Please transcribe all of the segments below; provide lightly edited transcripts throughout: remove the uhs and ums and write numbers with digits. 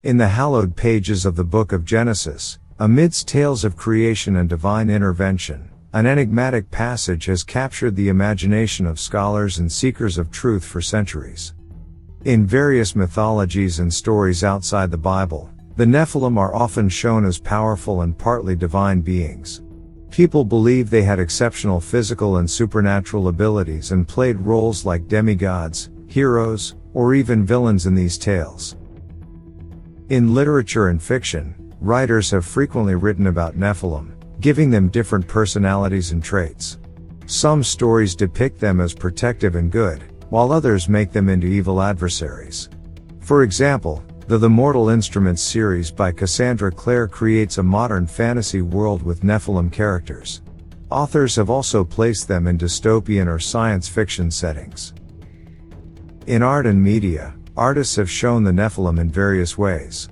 In the hallowed pages of the book of Genesis, amidst tales of creation and divine intervention, an enigmatic passage has captured the imagination of scholars and seekers of truth for centuries. In various mythologies and stories outside the Bible, the Nephilim are often shown as powerful and partly divine beings. People believe they had exceptional physical and supernatural abilities and played roles like demigods, heroes, or even villains in these tales. In literature and fiction, writers have frequently written about Nephilim, giving them different personalities and traits. Some stories depict them as protective and good, while others make them into evil adversaries. For example, the Mortal Instruments series by Cassandra Clare creates a modern fantasy world with Nephilim characters. Authors have also placed them in dystopian or science fiction settings. In art and media, artists have shown the Nephilim in various ways.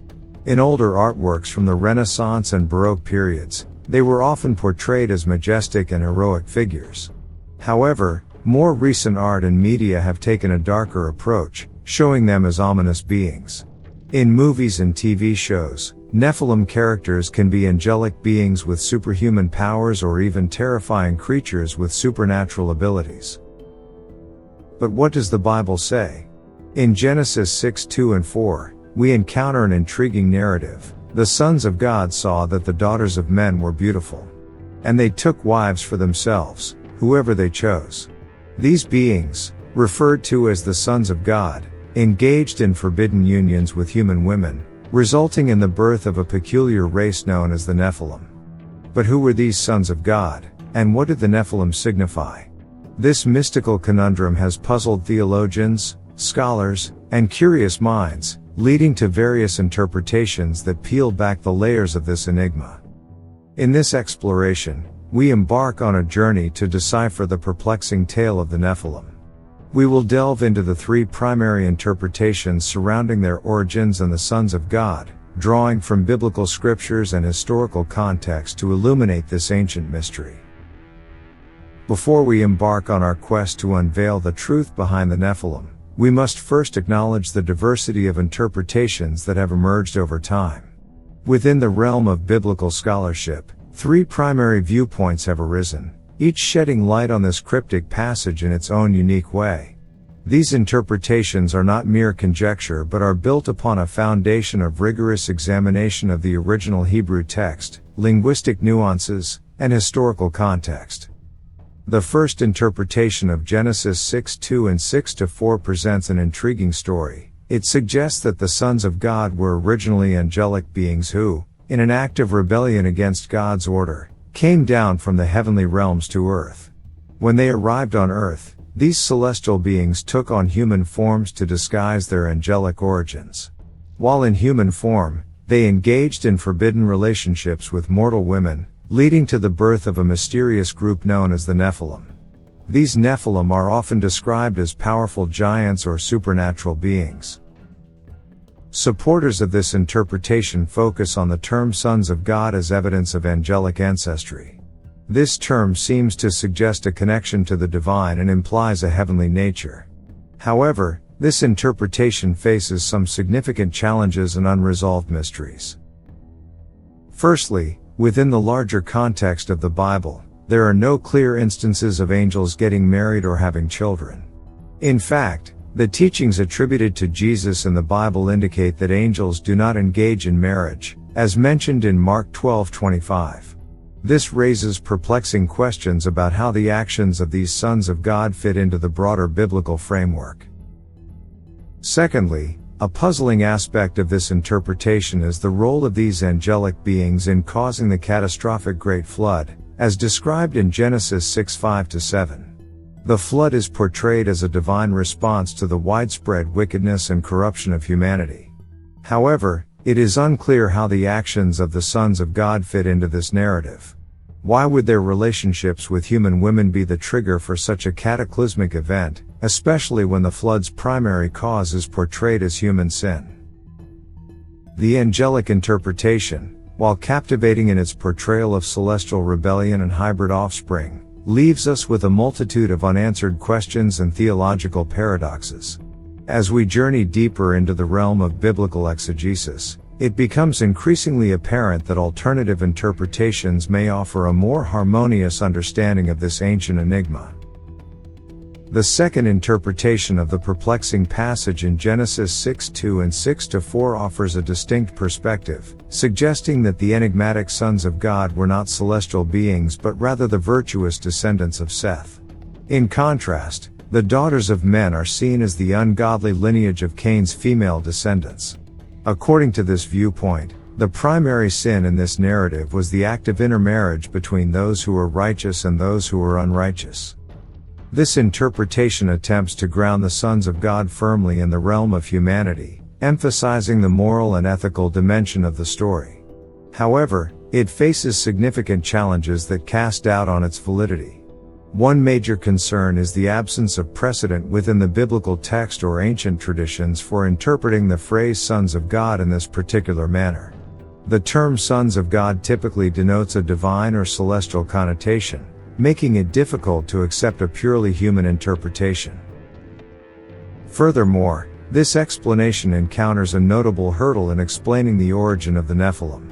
In older artworks from the Renaissance and Baroque periods, they were often portrayed as majestic and heroic figures. However, more recent art and media have taken a darker approach, showing them as ominous beings. In movies and TV shows, Nephilim characters can be angelic beings with superhuman powers or even terrifying creatures with supernatural abilities. But what does the Bible say? In Genesis 6:2 and 4, we encounter an intriguing narrative. The sons of God saw that the daughters of men were beautiful, and they took wives for themselves, whoever they chose. These beings, referred to as the sons of God, engaged in forbidden unions with human women, resulting in the birth of a peculiar race known as the Nephilim. But who were these sons of God, and what did the Nephilim signify? This mystical conundrum has puzzled theologians, scholars, and curious minds, leading to various interpretations that peel back the layers of this enigma. In this exploration, we embark on a journey to decipher the perplexing tale of the Nephilim. We will delve into the three primary interpretations surrounding their origins and the sons of God, drawing from biblical scriptures and historical context to illuminate this ancient mystery. Before we embark on our quest to unveil the truth behind the Nephilim, we must first acknowledge the diversity of interpretations that have emerged over time. Within the realm of biblical scholarship, three primary viewpoints have arisen, each shedding light on this cryptic passage in its own unique way. These interpretations are not mere conjecture but are built upon a foundation of rigorous examination of the original Hebrew text, linguistic nuances, and historical context. The first interpretation of Genesis 6:2 and 6-4 presents an intriguing story. It suggests that the sons of God were originally angelic beings who, in an act of rebellion against God's order, came down from the heavenly realms to earth. When they arrived on earth, these celestial beings took on human forms to disguise their angelic origins. While in human form, they engaged in forbidden relationships with mortal women, leading to the birth of a mysterious group known as the Nephilim. These Nephilim are often described as powerful giants or supernatural beings. Supporters of this interpretation focus on the term sons of God as evidence of angelic ancestry. This term seems to suggest a connection to the divine and implies a heavenly nature. However, this interpretation faces some significant challenges and unresolved mysteries. Firstly, within the larger context of the Bible, there are no clear instances of angels getting married or having children. In fact, the teachings attributed to Jesus in the Bible indicate that angels do not engage in marriage, as mentioned in Mark 12:25. This raises perplexing questions about how the actions of these sons of God fit into the broader biblical framework. Secondly, a puzzling aspect of this interpretation is the role of these angelic beings in causing the catastrophic Great Flood, as described in Genesis 6:5-7. The flood is portrayed as a divine response to the widespread wickedness and corruption of humanity. However, it is unclear how the actions of the sons of God fit into this narrative. Why would their relationships with human women be the trigger for such a cataclysmic event, especially when the flood's primary cause is portrayed as human sin? The angelic interpretation, while captivating in its portrayal of celestial rebellion and hybrid offspring, leaves us with a multitude of unanswered questions and theological paradoxes. As we journey deeper into the realm of biblical exegesis, it becomes increasingly apparent that alternative interpretations may offer a more harmonious understanding of this ancient enigma. The second interpretation of the perplexing passage in Genesis 6:2 and 6-4 offers a distinct perspective, suggesting that the enigmatic sons of God were not celestial beings but rather the virtuous descendants of Seth. In contrast, the daughters of men are seen as the ungodly lineage of Cain's female descendants. According to this viewpoint, the primary sin in this narrative was the act of intermarriage between those who were righteous and those who were unrighteous. This interpretation attempts to ground the sons of God firmly in the realm of humanity, emphasizing the moral and ethical dimension of the story. However, it faces significant challenges that cast doubt on its validity. One major concern is the absence of precedent within the biblical text or ancient traditions for interpreting the phrase sons of God in this particular manner. The term sons of God typically denotes a divine or celestial connotation, making it difficult to accept a purely human interpretation. Furthermore, this explanation encounters a notable hurdle in explaining the origin of the Nephilim.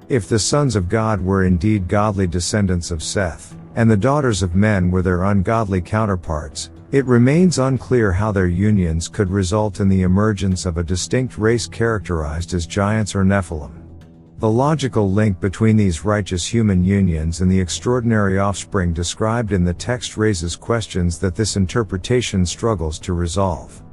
If the sons of God were indeed godly descendants of Seth, and the daughters of men were their ungodly counterparts, it remains unclear how their unions could result in the emergence of a distinct race characterized as giants or Nephilim. The logical link between these righteous human unions and the extraordinary offspring described in the text raises questions that this interpretation struggles to resolve.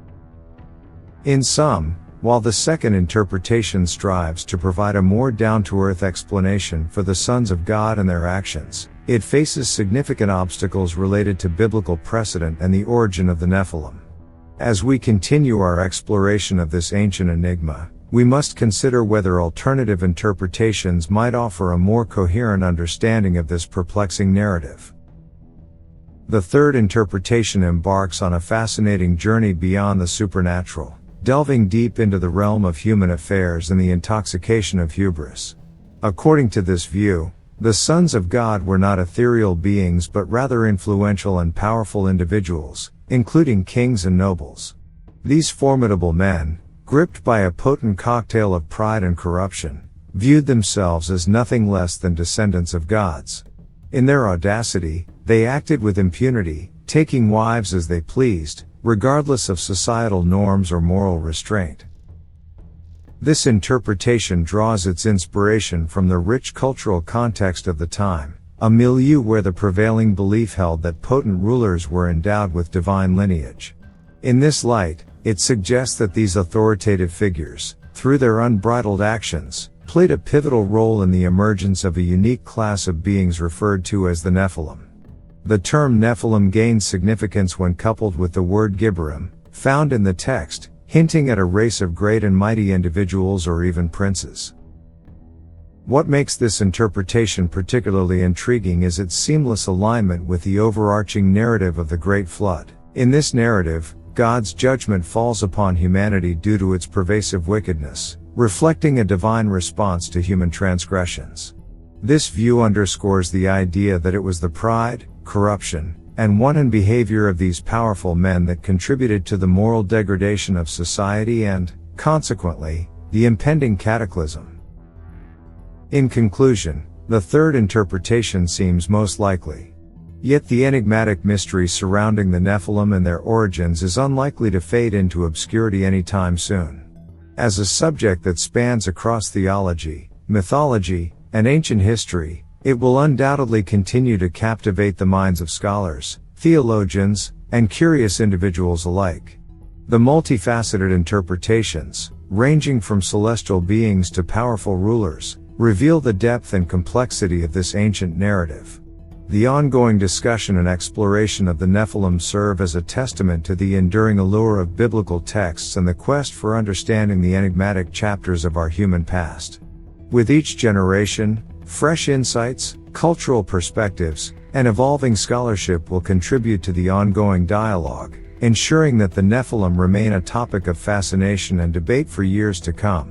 In sum, while the second interpretation strives to provide a more down-to-earth explanation for the sons of God and their actions, it faces significant obstacles related to biblical precedent and the origin of the Nephilim. As we continue our exploration of this ancient enigma, we must consider whether alternative interpretations might offer a more coherent understanding of this perplexing narrative. The third interpretation embarks on a fascinating journey beyond the supernatural, delving deep into the realm of human affairs and the intoxication of hubris. According to this view, the sons of God were not ethereal beings but rather influential and powerful individuals, including kings and nobles. These formidable men, gripped by a potent cocktail of pride and corruption, viewed themselves as nothing less than descendants of gods. In their audacity, they acted with impunity, taking wives as they pleased, regardless of societal norms or moral restraint. This interpretation draws its inspiration from the rich cultural context of the time, a milieu where the prevailing belief held that potent rulers were endowed with divine lineage. In this light, it suggests that these authoritative figures, through their unbridled actions, played a pivotal role in the emergence of a unique class of beings referred to as the Nephilim. The term Nephilim gains significance when coupled with the word Gibborim, found in the text, hinting at a race of great and mighty individuals or even princes. What makes this interpretation particularly intriguing is its seamless alignment with the overarching narrative of the Great Flood. In this narrative, God's judgment falls upon humanity due to its pervasive wickedness, reflecting a divine response to human transgressions. This view underscores the idea that it was the pride, corruption, and wanton behavior of these powerful men that contributed to the moral degradation of society and, consequently, the impending cataclysm. In conclusion, the third interpretation seems most likely. Yet the enigmatic mystery surrounding the Nephilim and their origins is unlikely to fade into obscurity anytime soon. As a subject that spans across theology, mythology, and ancient history, it will undoubtedly continue to captivate the minds of scholars, theologians, and curious individuals alike. The multifaceted interpretations, ranging from celestial beings to powerful rulers, reveal the depth and complexity of this ancient narrative. The ongoing discussion and exploration of the Nephilim serve as a testament to the enduring allure of biblical texts and the quest for understanding the enigmatic chapters of our human past. With each generation, fresh insights, cultural perspectives, and evolving scholarship will contribute to the ongoing dialogue, ensuring that the Nephilim remain a topic of fascination and debate for years to come.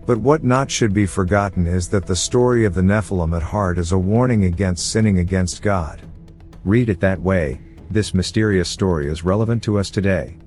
But what not should be forgotten is that the story of the Nephilim at heart is a warning against sinning against God. Read it that way. This mysterious story is relevant to us today.